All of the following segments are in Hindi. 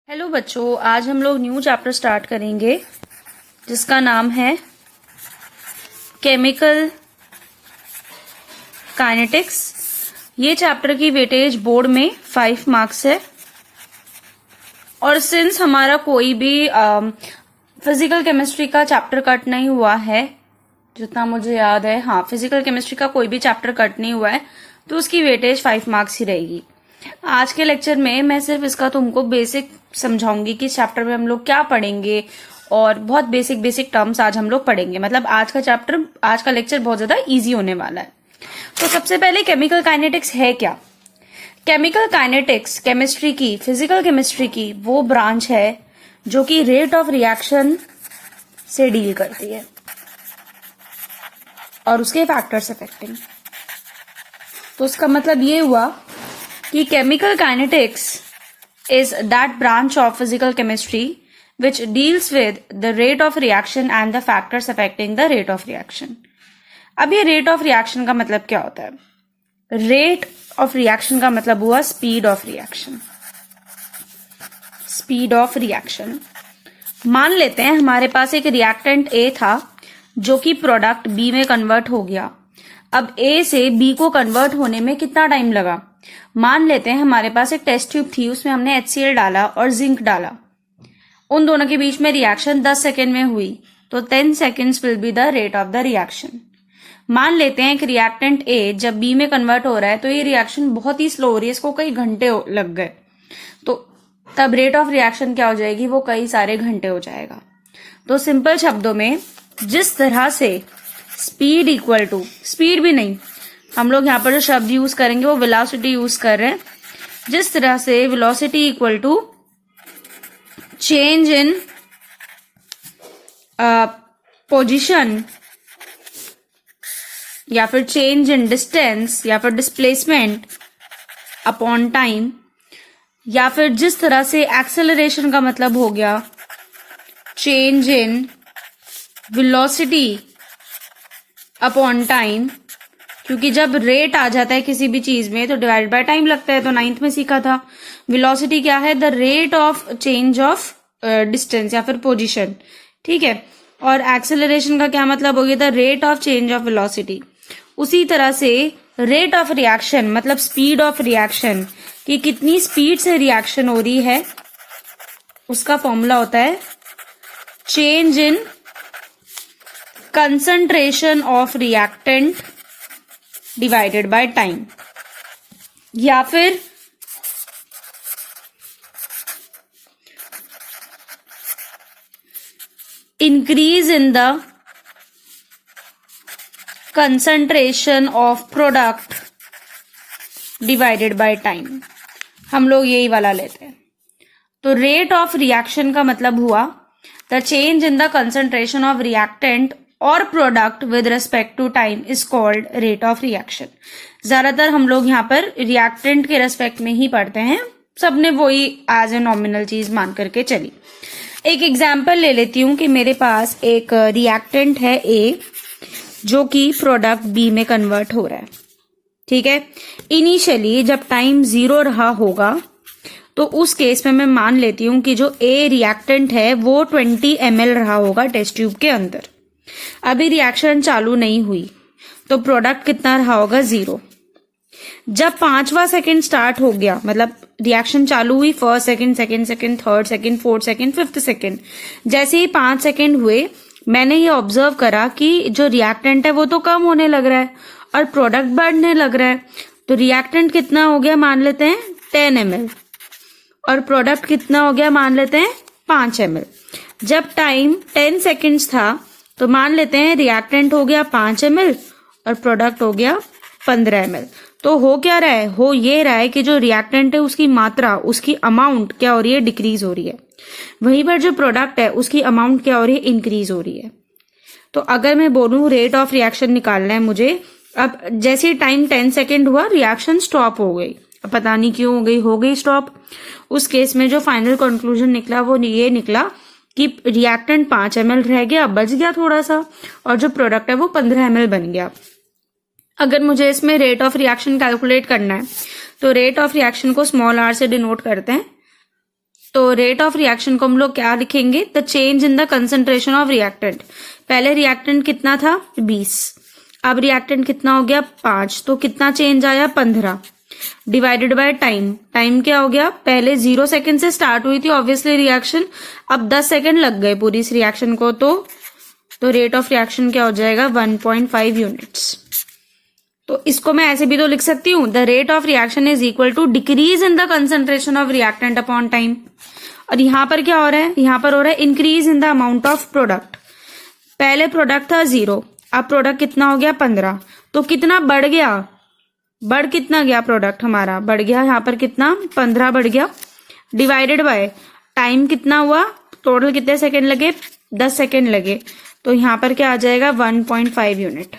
हेलो बच्चों, आज हम लोग न्यू चैप्टर स्टार्ट करेंगे जिसका नाम है केमिकल काइनेटिक्स। ये चैप्टर की वेटेज बोर्ड में 5 मार्क्स है और सिंस हमारा कोई भी फिजिकल केमिस्ट्री का चैप्टर कट नहीं हुआ है, जितना मुझे याद है, हाँ, फिजिकल केमिस्ट्री का कोई भी चैप्टर कट नहीं हुआ है तो उसकी वेटेज 5 मार्क्स ही रहेगी। आज के लेक्चर में मैं सिर्फ इसका तुमको बेसिक समझाऊंगी कि चैप्टर में हम लोग क्या पढ़ेंगे और बहुत बेसिक टर्म्स आज हम लोग पढ़ेंगे। मतलब आज का लेक्चर बहुत ज्यादा इजी होने वाला है। तो सबसे पहले केमिकल काइनेटिक्स है क्या? केमिकल काइनेटिक्स केमिस्ट्री की, फिजिकल केमिस्ट्री की वो ब्रांच है जो कि रेट ऑफ रिएक्शन से डील करती है और उसके फैक्टर्स अफेक्टिंग। तो उसका मतलब ये हुआ कि chemical kinetics is that branch of physical chemistry which deals with the rate of reaction and the factors affecting the rate of reaction. अब ये rate of reaction का मतलब क्या होता है? Rate of reaction का मतलब हुआ speed of reaction. Speed of reaction. मान लेते हैं हमारे पास एक रिएक्टेंट A था जो कि प्रोडक्ट B में कन्वर्ट हो गया। अब A से B को कन्वर्ट होने में कितना टाइम लगा? मान लेते हैं हमारे पास एक टेस्ट ट्यूब थी, उसमें हमने HCl डाला और जिंक डाला। उन दोनों के बीच में रिएक्शन 10 सेकेंड में हुई, तो 10 seconds will be the rate of the reaction. मान लेते हैं कि रिएक्टेंट A जब B में कन्वर्ट हो रहा है तो ये रिएक्शन बहुत ही स्लो हो रही है, इसको कई घंटे लग गए, तो तब रेट ऑफ रिएक्शन क्या हो जाएगी? वो कई सारे घंटे हो जाएगा। तो सिंपल शब्दों में, जिस तरह से स्पीड इक्वल टू, स्पीड भी नहीं, हम लोग यहाँ पर जो शब्द यूज करेंगे वो वेलोसिटी यूज कर रहे हैं। जिस तरह से velocity equal to change in position या फिर चेंज इन डिस्टेंस या फिर डिस्प्लेसमेंट अपॉन टाइम, या फिर जिस तरह से एक्सेलरेशन का मतलब हो गया change in velocity upon time, क्योंकि जब रेट आ जाता है किसी भी चीज में तो डिवाइड बाय टाइम लगता है, तो 9th में सीखा था। वेलोसिटी क्या है? The rate of change of distance या फिर पोजीशन, ठीक है। और एक्सेलरेशन का क्या मतलब हो गया? The rate of change of velocity. उसी तरह से रेट ऑफ रिएक्शन मतलब स्पीड ऑफ रिएक्शन, कि कितनी स्पीड से रिएक्शन हो रही है, उसका फॉर्मूला होता है change in concentration of reactant divided by time, या फिर increase in the concentration of product divided by time. हम लोग यही वाला लेते हैं। तो रेट ऑफ रिएक्शन का मतलब हुआ the change in the concentration of reactant और product with respect to time is called rate of reaction. ज्यादातर हम लोग यहाँ पर रिएक्टेंट के रेस्पेक्ट में ही पढ़ते हैं, सबने वही एज ए नॉमिनल चीज मान करके चली। एक एग्जाम्पल ले लेती हूँ कि मेरे पास एक रिएक्टेंट है A जो कि प्रोडक्ट B में कन्वर्ट हो रहा है, ठीक है। इनिशियली जब टाइम 0 रहा होगा तो उस केस में मैं मान लेती हूँ कि जो A रिएक्टेंट है वो 20 ml रहा होगा टेस्ट ट्यूब के अंदर। अभी रिएक्शन चालू नहीं हुई तो प्रोडक्ट कितना रहा होगा? 0। जब 5वां सेकेंड स्टार्ट हो गया, मतलब रिएक्शन चालू हुई, first second, second second, third second, fourth second, fifth second, जैसे ही 5 सेकेंड हुए मैंने ये ऑब्जर्व करा कि जो रिएक्टेंट है वो तो कम होने लग रहा है और प्रोडक्ट बढ़ने लग रहा है। तो रिएक्टेंट कितना हो गया? मान लेते हैं 10 ml और प्रोडक्ट कितना हो गया? मान लेते हैं 5 ml। जब टाइम 10 सेकेंड्स था तो मान लेते हैं रिएक्टेंट हो गया 5 ml और प्रोडक्ट हो गया 15 ml। तो हो क्या रहा है? हो ये रहा है कि जो रिएक्टेंट है उसकी मात्रा, उसकी अमाउंट क्या हो रही है? डिक्रीज हो रही है। वहीं पर जो प्रोडक्ट है उसकी अमाउंट क्या हो रही है? इंक्रीज हो रही है। तो अगर मैं बोलूं रेट ऑफ रिएक्शन निकालना है मुझे, अब जैसे टाइम 10 सेकेंड हुआ रिएक्शन स्टॉप हो गई, अब पता नहीं क्यों हो गई स्टॉप। उस केस में जो फाइनल कंक्लूजन निकला वो ये निकला कि रिएक्टेंट 5 ml रह गया, बच गया थोड़ा सा, और जो प्रोडक्ट है वो 15 ml बन गया। अगर मुझे इसमें रेट ऑफ रिएक्शन कैलकुलेट करना है तो रेट ऑफ रिएक्शन को स्मॉल r से डिनोट करते हैं तो रेट ऑफ रिएक्शन को हम लोग क्या लिखेंगे, the change in the concentration of reactant. पहले रिएक्टेंट कितना था 20, अब रिएक्टेंट कितना हो गया 5, तो कितना चेंज आया 15 डिवाइडेड बाय टाइम। टाइम क्या हो गया, पहले 0 सेकेंड से स्टार्ट हुई थी ऑब्वियसली रिएक्शन, अब 10 सेकेंड लग गए पूरी इस रिएक्शन को, तो रेट ऑफ रिएक्शन क्या हो जाएगा 1.5 यूनिट्स। तो इसको मैं ऐसे भी तो लिख सकती हूँ, the rate of reaction is equal to decrease in the concentration of reactant upon time. और यहां पर क्या हो रहा है, यहां पर हो रहा है increase in the amount of product. पहले प्रोडक्ट था 0, अब प्रोडक्ट कितना हो गया 15, तो कितना बढ़ गया, बढ़ कितना गया प्रोडक्ट हमारा, बढ़ गया यहाँ पर कितना 15 बढ़ गया, डिवाइडेड बाय टाइम कितना हुआ, टोटल कितने सेकेंड लगे 10 सेकेंड लगे, तो यहाँ पर क्या आ जाएगा 1.5 यूनिट।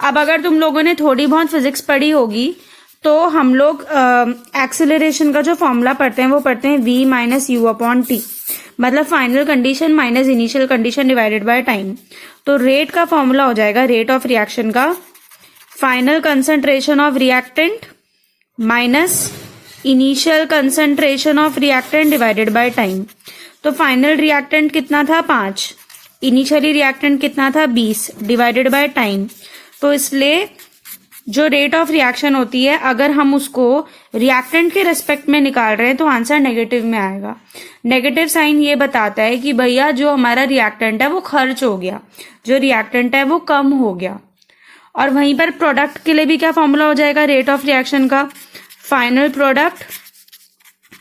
अब अगर तुम लोगों ने थोड़ी बहुत फिजिक्स पढ़ी होगी तो हम लोग एक्सेलरेशन का जो फॉर्मूला पढ़ते हैं वो पढ़ते हैं v minus u upon t, मतलब final condition minus initial condition divided by time. तो रेट का फॉर्मूला हो जाएगा, रेट ऑफ रिएक्शन का final concentration of reactant minus initial concentration of reactant divided by time. तो फाइनल रिएक्टेंट कितना था 5, इनिशियली रिएक्टेंट कितना था 20 डिवाइडेड बाय टाइम। तो इसलिए जो रेट ऑफ रिएक्शन होती है अगर हम उसको रिएक्टेंट के रेस्पेक्ट में निकाल रहे हैं तो आंसर नेगेटिव में आएगा। नेगेटिव साइन ये बताता है कि भैया जो हमारा रिएक्टेंट है वो खर्च हो गया, जो रिएक्टेंट है वो कम हो गया। और वहीं पर प्रोडक्ट के लिए भी क्या फॉर्मूला हो जाएगा रेट ऑफ रिएक्शन का, final product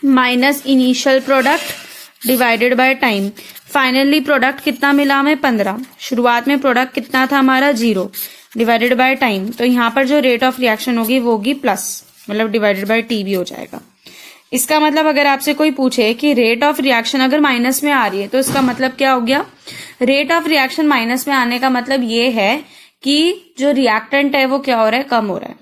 minus initial product divided by time. Finally product कितना मिला हमें 15, शुरुआत में प्रोडक्ट कितना था हमारा 0 डिवाइडेड बाय टाइम। तो यहाँ पर जो रेट ऑफ रिएक्शन होगी वो होगी प्लस, मतलब डिवाइडेड बाय टी भी हो जाएगा। इसका मतलब अगर आपसे कोई पूछे कि रेट ऑफ रिएक्शन अगर माइनस में आ रही है तो इसका मतलब क्या हो गया, रेट ऑफ रिएक्शन माइनस में आने का मतलब ये है कि जो रिएक्टेंट है वो क्या हो रहा है, कम हो रहा है।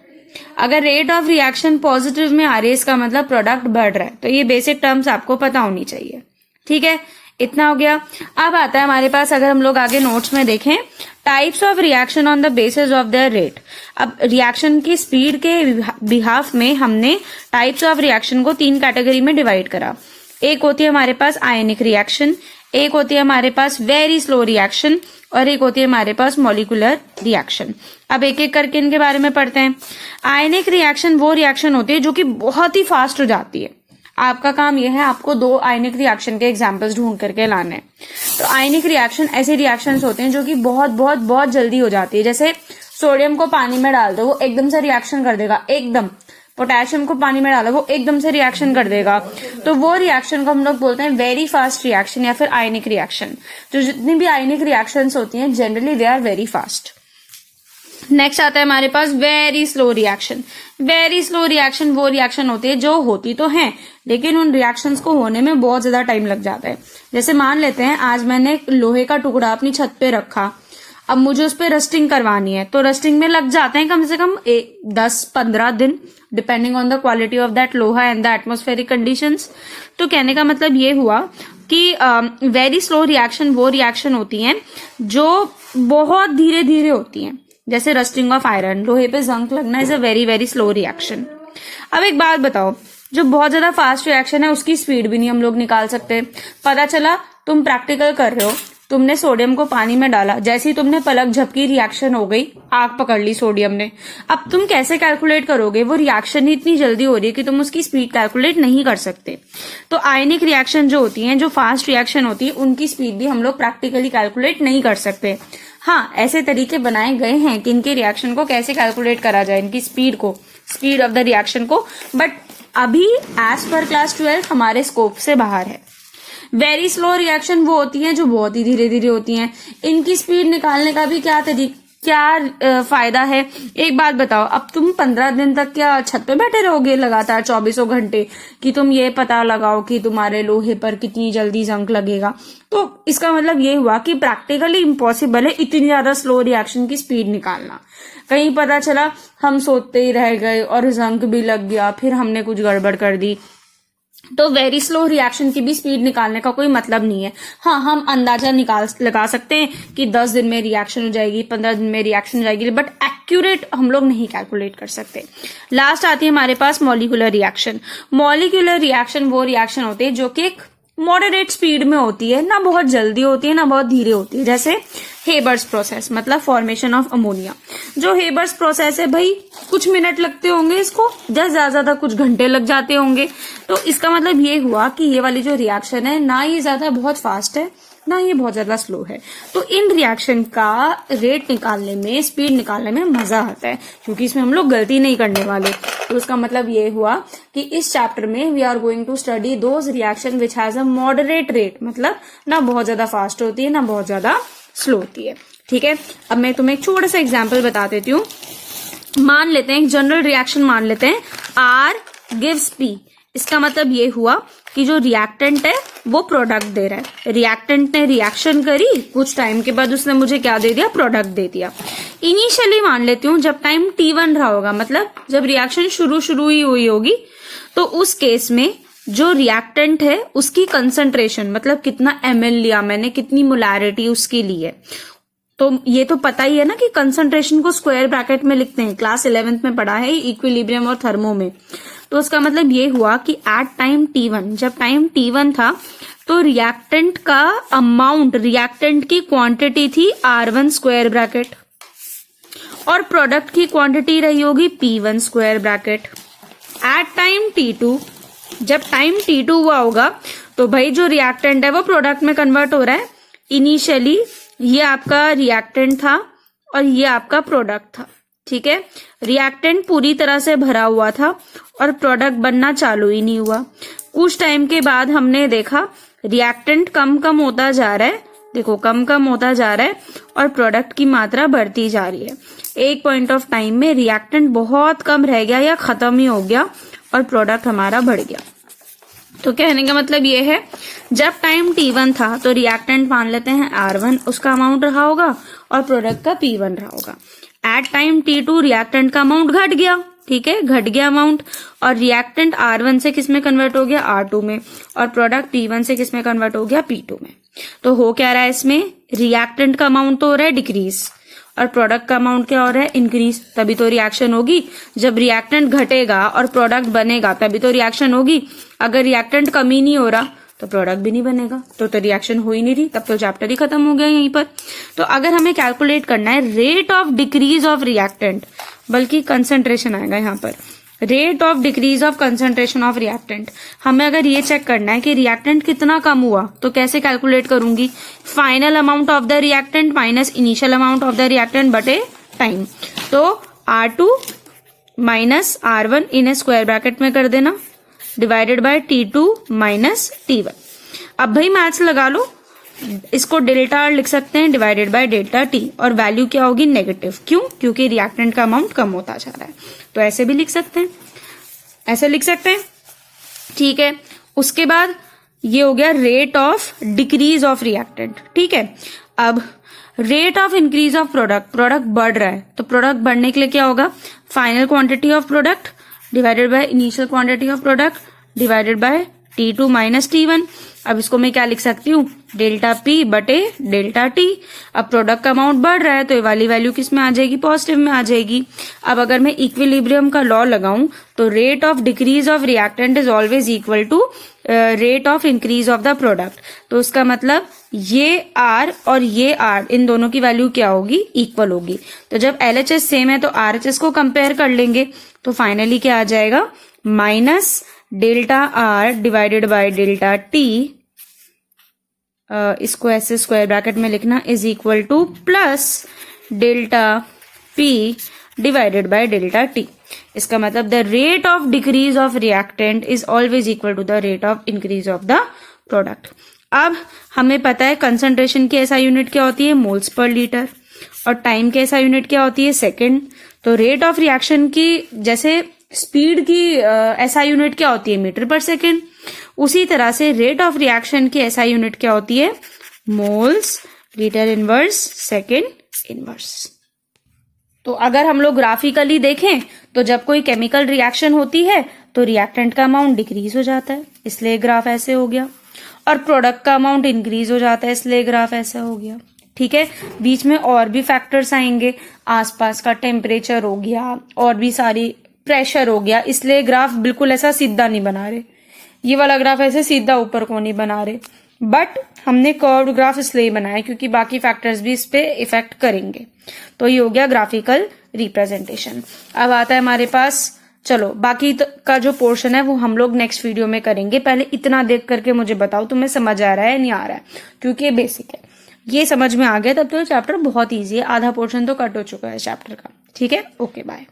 अगर रेट ऑफ रिएक्शन पॉजिटिव में आ रही है इसका मतलब प्रोडक्ट बढ़ रहा है। तो ये बेसिक टर्म्स आपको पता होनी चाहिए, ठीक है, इतना हो गया। अब आता है हमारे पास, अगर हम लोग आगे नोट्स में देखें, types of reaction on the basis of their rate. अब रिएक्शन की स्पीड के बिहाफ में हमने टाइप्स ऑफ रिएक्शन को 3 कैटेगरी में डिवाइड करा। एक होती है हमारे पास आयनिक रिएक्शन, एक होती है हमारे पास वेरी स्लो रिएक्शन, और एक होती है हमारे पास मॉलिक्यूलर रिएक्शन। अब एक एक करके इनके बारे में पढ़ते हैं। आयनिक रिएक्शन वो रिएक्शन होती है जो कि बहुत ही फास्ट हो जाती है। आपका काम यह है आपको 2 आयनिक रिएक्शन के एग्जांपल्स ढूंढ करके लाने हैं। तो आयनिक रिएक्शन ऐसे रिएक्शंस होते हैं जो कि बहुत बहुत बहुत जल्दी हो जाती है। जैसे सोडियम को पानी में डाल दो वो एकदम से रिएक्शन कर देगा, एकदम। पोटेशियम को पानी में डालो वो एकदम से रिएक्शन कर देगा। तो वो रिएक्शन को हम लोग बोलते हैं वेरी फास्ट रिएक्शन या फिर आयनिक रिएक्शन। जो जितनी भी आयनिक रिएक्शंस होती हैं generally they are very fast. Next आता है हमारे पास very slow reaction. Very slow reaction वो रिएक्शन होती है जो होती तो है लेकिन उन रिएक्शंस को होने में बहुत ज्यादा टाइम लग जाता है। जैसे मान लेते हैं आज मैंने एक लोहे का टुकड़ा अपनी छत पे रखा, अब मुझे उस पर रस्टिंग करवानी है तो रस्टिंग में लग जाते हैं कम से कम 10-15 दिन, depending on the quality of that लोहा एंड द एटमॉस्फेरिक कंडीशंस। तो कहने का मतलब ये हुआ कि वेरी स्लो रिएक्शन वो रिएक्शन होती हैं जो बहुत धीरे धीरे होती हैं। जैसे रस्टिंग ऑफ आयरन, लोहे पे जंग लगना is a very very slow reaction. अब एक बात बताओ, जो बहुत ज्यादा फास्ट रिएक्शन है उसकी स्पीड भी नहीं हम लोग निकाल सकते। पता चला तुम प्रैक्टिकल कर रहे हो, तुमने सोडियम को पानी में डाला, जैसे ही तुमने पलक झपकी रिएक्शन हो गई, आग पकड़ ली सोडियम ने। अब तुम कैसे कैलकुलेट करोगे, वो रिएक्शन ही इतनी जल्दी हो रही है कि तुम उसकी स्पीड कैलकुलेट नहीं कर सकते। तो आयनिक रिएक्शन जो होती हैं, जो फास्ट रिएक्शन होती है, उनकी स्पीड भी हम लोग प्रैक्टिकली कैलकुलेट नहीं कर सकते। हाँ, ऐसे तरीके बनाए गए हैं कि इनके रिएक्शन को कैसे कैलकुलेट करा जाए, इनकी स्पीड को, स्पीड ऑफ द रिएक्शन को, बट अभी एज पर क्लास 12 हमारे स्कोप से बाहर है। वेरी स्लो रिएक्शन वो होती हैं जो बहुत ही धीरे धीरे होती हैं। इनकी स्पीड निकालने का भी क्या फायदा है। एक बात बताओ, अब तुम 15 दिन तक क्या छत पे बैठे रहोगे लगातार 24 घंटे कि तुम ये पता लगाओ कि तुम्हारे लोहे पर कितनी जल्दी जंग लगेगा। तो इसका मतलब ये हुआ कि प्रैक्टिकली इम्पॉसिबल है इतनी ज्यादा स्लो रिएक्शन की स्पीड निकालना। कहीं पता चला हम सोते ही रह गए और जंग भी लग गया, फिर हमने कुछ गड़बड़ कर दी, तो वेरी स्लो रिएक्शन की भी स्पीड निकालने का कोई मतलब नहीं है। हाँ, हम अंदाजा लगा सकते हैं कि 10 दिन में रिएक्शन हो जाएगी, 15 दिन में रिएक्शन हो जाएगी, बट एक्यूरेट हम लोग नहीं कैलकुलेट कर सकते। लास्ट आती है हमारे पास मॉलिक्यूलर रिएक्शन। मॉलिक्यूलर रिएक्शन वो रिएक्शन होते हैं जो कि एक मॉडरेट स्पीड में होती है, ना बहुत जल्दी होती है ना बहुत धीरे होती है। जैसे हेबर्स प्रोसेस, मतलब फॉर्मेशन ऑफ अमोनिया। जो हेबर्स प्रोसेस है भाई, कुछ मिनट लगते होंगे इसको, ज्यादा कुछ घंटे लग जाते होंगे। तो इसका मतलब ये हुआ कि ये वाली जो रिएक्शन है ना, ये ज्यादा बहुत फास्ट है ना ये बहुत ज्यादा स्लो है। तो इन रिएक्शन का रेट निकालने में, स्पीड निकालने में मजा आता है, क्योंकि इसमें हम लोग गलती नहीं करने वाले। तो उसका मतलब ये हुआ कि इस चैप्टर में we are going to study those reaction which has a moderate rate, मतलब ना बहुत ज्यादा फास्ट होती है ना बहुत ज्यादा स्लो होती है। ठीक है, अब मैं तुम्हें एक छोटा सा एग्जाम्पल बता देती हूँ। मान लेते हैं एक जनरल रिएक्शन मान लेते हैं, आर गिव्स पी। इसका मतलब ये हुआ कि जो रिएक्टेंट है वो प्रोडक्ट दे रहा है। रिएक्टेंट ने रिएक्शन करी, कुछ टाइम के बाद उसने मुझे क्या दे दिया, प्रोडक्ट दे दिया। इनिशियली मान लेती हूँ जब टाइम T1 रहा होगा, मतलब जब रिएक्शन शुरू ही हुई होगी, तो उस केस में जो रिएक्टेंट है उसकी कंसंट्रेशन, मतलब कितना ml लिया मैंने, कितनी मोलैरिटी उसकी ली है, तो ये तो पता ही है ना कि कंसंट्रेशन को स्क्वायर ब्रैकेट में लिखते हैं, क्लास 11th में पढ़ा है इक्विलिब्रियम और थर्मो में। तो उसका मतलब ये हुआ कि एट टाइम T1, जब टाइम T1 था तो रिएक्टेंट का अमाउंट, रिएक्टेंट की क्वांटिटी थी R1 स्क्वायर ब्रैकेट, और प्रोडक्ट की क्वांटिटी रही होगी P1 square bracket. At time T2, जब टाइम T2 हुआ होगा तो भाई जो रिएक्टेंट है वो प्रोडक्ट में कन्वर्ट हो रहा है। इनिशियली ये आपका रिएक्टेंट था और ये आपका प्रोडक्ट था। ठीक है, रिएक्टेंट पूरी तरह से भरा हुआ था और प्रोडक्ट बनना चालू ही नहीं हुआ। कुछ टाइम के बाद हमने देखा रिएक्टेंट कम होता जा रहा है, देखो कम होता जा रहा है और प्रोडक्ट की मात्रा बढ़ती जा रही है। एक पॉइंट ऑफ टाइम में रिएक्टेंट बहुत कम रह गया या खत्म ही हो गया और प्रोडक्ट हमारा बढ़ गया। तो कहने का मतलब ये है, जब टाइम T1 था तो रिएक्टेंट मान लेते हैं R1 उसका अमाउंट रहा होगा और प्रोडक्ट का P1 रहा होगा। एट टाइम T2 रिएक्टेंट का अमाउंट घट गया, ठीक है, घट गया अमाउंट, और रिएक्टेंट R1 से किस में कन्वर्ट हो गया, R2 में, और प्रोडक्ट P1 से किस में कन्वर्ट हो गया, P2 में। तो हो क्या रहा है इसमें, रिएक्टेंट का अमाउंट तो हो रहा है डिक्रीज और प्रोडक्ट का अमाउंट क्या हो रहा है, इंक्रीज। तभी तो रिएक्शन होगी। जब रिएक्टेंट घटेगा और प्रोडक्ट बनेगा तभी तो रिएक्शन होगी। अगर रिएक्टेंट कम ही नहीं हो रहा तो प्रोडक्ट भी नहीं बनेगा, तो रिएक्शन हो ही नहीं रही, तब तो चैप्टर ही खत्म हो गया यहीं पर। तो अगर हमें कैलकुलेट करना है rate of decrease of reactant, बल्कि कंसंट्रेशन आएगा यहाँ पर, rate of decrease of concentration of reactant, हमें अगर ये चेक करना है कि रिएक्टेंट कितना कम हुआ तो कैसे कैलकुलेट करूंगी, final amount of the reactant minus initial amount of the reactant बटे टाइम। तो R2 minus R1 in square bracket में कर देना, divided by T2 minus T1। अब भाई मैथ्स लगा लो, इसको डेल्टा लिख सकते हैं डिवाइडेड बाय डेल्टा T, और वैल्यू क्या होगी, नेगेटिव। क्यों, क्योंकि रिएक्टेंट का अमाउंट कम होता जा रहा है। तो ऐसे भी लिख सकते हैं, ऐसे लिख सकते हैं। ठीक है, उसके बाद ये हो गया rate of decrease of reactant. ठीक है, अब rate of increase of product, product बढ़ रहा है तो प्रोडक्ट बढ़ने के लिए क्या होगा, final quantity of product divided by initial quantity of product divided by T2 minus T1। अब इसको मैं क्या लिख सकती हूँ, डेल्टा P बटे डेल्टा T। अब प्रोडक्ट का अमाउंट बढ़ रहा है तो ये वाली वैल्यू किस में आ जाएगी, पॉजिटिव में आ जाएगी। अब अगर मैं इक्विलिब्रियम का लॉ लगाऊं तो rate of decrease of reactant is always equal to rate of increase of the product. तो उसका मतलब ये R और ये R, इन दोनों की वैल्यू क्या होगी, इक्वल होगी। तो जब LHS सेम है तो RHS को कंपेयर कर लेंगे, तो फाइनली क्या आ जाएगा, minus delta R divided by delta T, इसको ऐसे स्क्वायर ब्रैकेट में लिखना, is equal to plus delta P divided by delta T। इसका मतलब the rate of decrease of reactant is always equal to the rate of increase of the product. अब हमें पता है कंसंट्रेशन की ऐसा यूनिट क्या होती है, मोल्स पर लीटर, और टाइम की ऐसा यूनिट क्या होती है, सेकेंड। तो रेट ऑफ रिएक्शन की जैसे स्पीड की ऐसा यूनिट क्या होती है, मीटर पर सेकेंड, उसी तरह से रेट ऑफ रिएक्शन की ऐसा यूनिट क्या होती है, moles litre inverse second inverse. तो अगर हम लोग ग्राफिकली देखें तो जब कोई केमिकल रिएक्शन होती है तो रिएक्टेंट का अमाउंट डिक्रीज हो जाता है, इसलिए ग्राफ ऐसे हो गया, और प्रोडक्ट का अमाउंट इंक्रीज हो जाता है, इसलिए ग्राफ ऐसा हो गया। ठीक है, बीच में और भी फैक्टर्स आएंगे, आसपास का टेम्परेचर हो गया, और भी सारी प्रेशर हो गया, इसलिए ग्राफ बिल्कुल ऐसा सीधा नहीं बना रहे, ये वाला ग्राफ ऐसे सीधा ऊपर को नहीं बना रहे, बट हमने कर्व्ड ग्राफ इसलिए बनाया क्योंकि बाकी फैक्टर्स भी इस पे इफेक्ट करेंगे। तो ये हो गया ग्राफिकल रिप्रेजेंटेशन। अब आता है हमारे पास, चलो बाकी का जो पोर्शन है वो हम लोग नेक्स्ट वीडियो में करेंगे। पहले इतना देख करके मुझे बताओ तुम्हें समझ आ रहा है नहीं आ रहा है, क्योंकि ये बेसिक है, ये समझ में आ गया तब तो चैप्टर बहुत ईजी है, आधा पोर्शन तो कट हो चुका है चैप्टर का। ठीक है, ओके बाय।